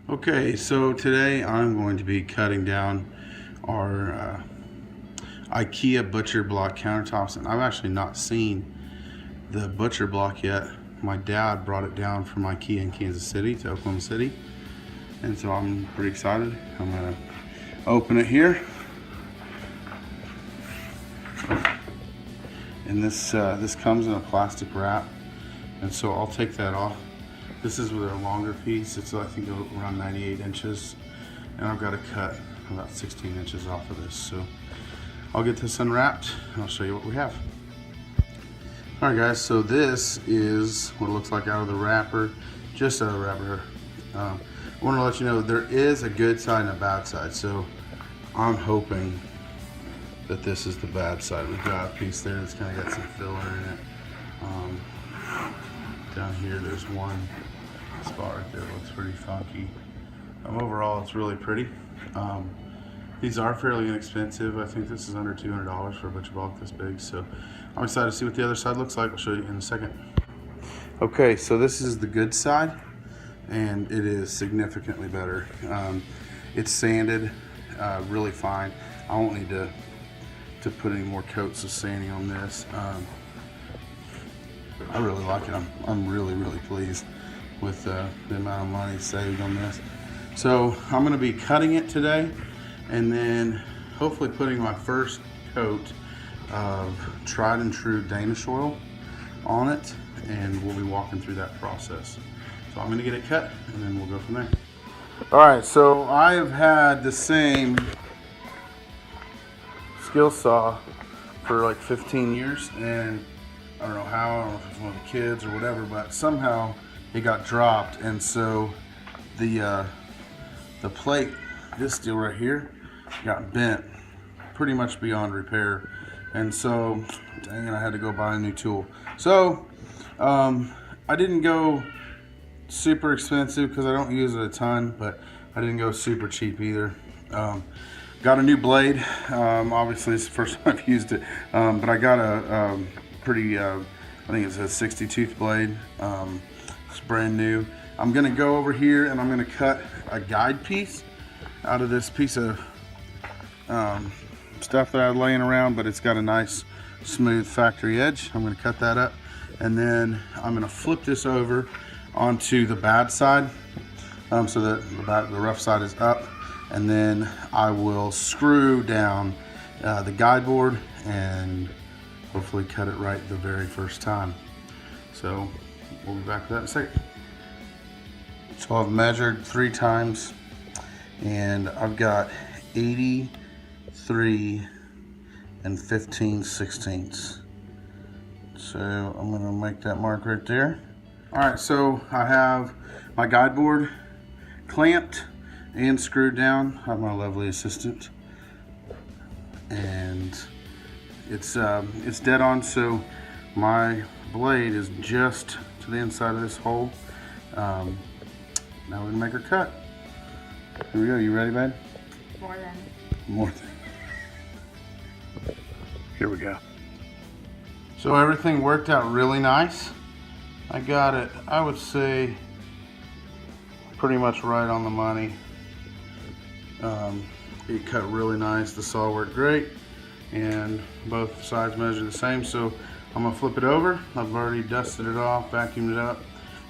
Okay, so today I'm going to be cutting down our IKEA butcher block countertops, and I've actually not seen the butcher block yet. My dad brought it down from IKEA in Kansas City to Oklahoma City, and so I'm pretty excited. I'm gonna open it here, and this comes in a plastic wrap, and so I'll take that off. This is with a longer piece. It's I think around 98 inches, and I've got to cut about 16 inches off of this. So I'll get this unwrapped and I'll show you what we have. All right, guys. So this is what it looks like out of the wrapper, just out of the wrapper. I want to let you know there is a good side and a bad side. So I'm hoping that this is the bad side. We've got a piece there that's kind of got some filler in it. Down here, there's one spot right there that looks pretty funky. Overall, it's really pretty. These are fairly inexpensive. I think this is under $200 for a butcher block this big. So I'm excited to see what the other side looks like. I'll show you in a second. Okay, so this is the good side, and it is significantly better. It's sanded really fine. I won't need to put any more coats of sanding on this. I really like it. I'm really pleased with the amount of money saved on this. So I'm going to be cutting it today, and then hopefully putting my first coat of tried and true Danish oil on it, and we'll be walking through that process. So I'm going to get it cut, and then we'll go from there. All right, so I have had the same skill saw for like 15 years, and I don't know how, I don't know if it's one of the kids or whatever, but somehow it got dropped, and so the plate, this steel right here, got bent pretty much beyond repair, and so dang it, I had to go buy a new tool. So I didn't go super expensive because I don't use it a ton, but I didn't go super cheap either. Got a new blade. Obviously it's the first time I've used it, but I got a pretty, I think it's a 60 tooth blade. It's brand new. I'm gonna go over here and I'm gonna cut a guide piece out of this piece of stuff that I was laying around, but it's got a nice smooth factory edge. I'm gonna cut that up, and then I'm gonna flip this over onto the bad side, so that the rough side is up, and then I will screw down the guide board and hopefully cut it right the very first time. So we'll be back with that in a second. So I've measured 3 times, and I've got 83 and 15/16. So I'm gonna make that mark right there. All right, so I have my guide board clamped and screwed down. I have my lovely assistant, and it's dead on, so my blade is just to the inside of this hole. Now we're gonna make her cut. Here we go. You ready, babe? More than. Here we go. So everything worked out really nice. I got it, I would say, pretty much right on the money. It cut really nice. The saw worked great, and both sides measure the same. So I'm gonna flip it over. I've already dusted it off, vacuumed it up,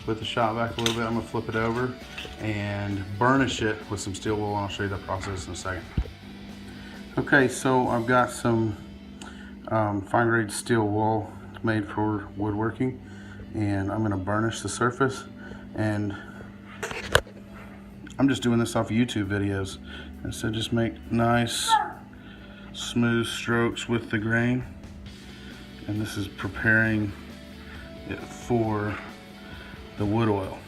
put the shop back a little bit. I'm gonna flip it over and burnish it with some steel wool, and I'll show you the process in a second. Okay, so I've got some fine grade steel wool made for woodworking, and I'm gonna burnish the surface, and I'm just doing this off YouTube videos, and so just make nice smooth strokes with the grain, and this is preparing it for the wood oil.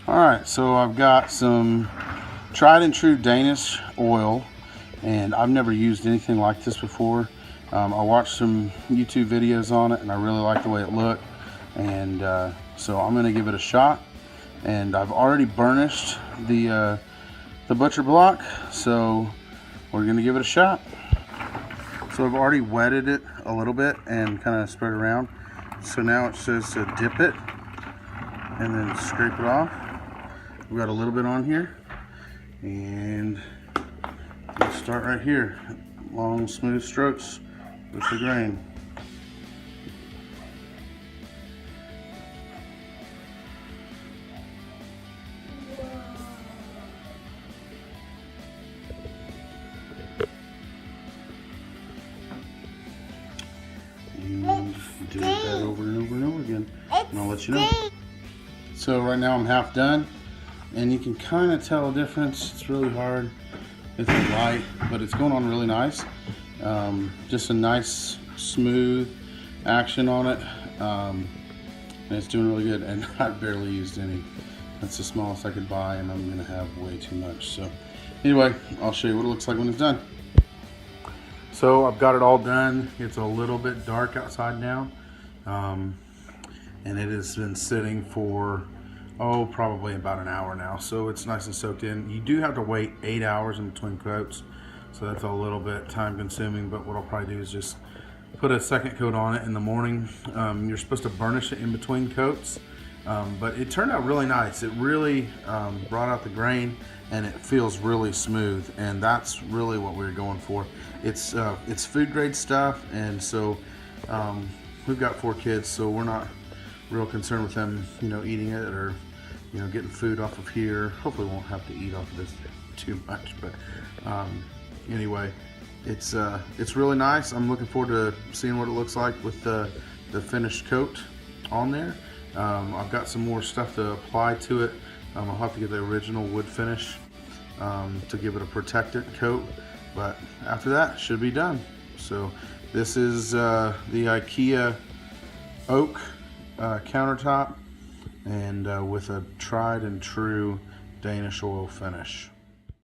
All right, so I've got some tried and true Danish oil, and I've never used anything like this before. I watched some YouTube videos on it, and I really like the way it looked, and so I'm going to give it a shot, And I've already burnished the butcher block, so we're gonna give it a shot. So I've already wetted it a little bit and kind of spread it around. So now it says to dip it and then scrape it off. We've got a little bit on here, and we'll start right here. Long, smooth strokes with the grain. And do that over and over and over again, and I'll let you know. So right now I'm half done, and you can kind of tell a difference. It's really hard. It's light, but it's going on really nice. Just a nice, smooth action on it, and it's doing really good. And I barely used any. That's the smallest I could buy, and I'm gonna have way too much. So anyway, I'll show you what it looks like when it's done. So I've got it all done. It's a little bit dark outside now, and it has been sitting for probably about an hour now. So it's nice and soaked in. You do have to wait 8 hours in between coats, so that's a little bit time consuming, but what I'll probably do is just put a second coat on it in the morning. You're supposed to burnish it in between coats, but it turned out really nice. It really brought out the grain, and it feels really smooth, and that's really what we were going for. It's food grade stuff, and so we've got 4 kids, so we're not real concerned with them, eating it or getting food off of here. Hopefully we won't have to eat off of this too much, but anyway, it's really nice. I'm looking forward to seeing what it looks like with the finished coat on there. I've got some more stuff to apply to it. I'll have to get the original wood finish to give it a protectant coat, but after that it should be done. So this is the IKEA oak countertop, and with a tried and true Danish oil finish.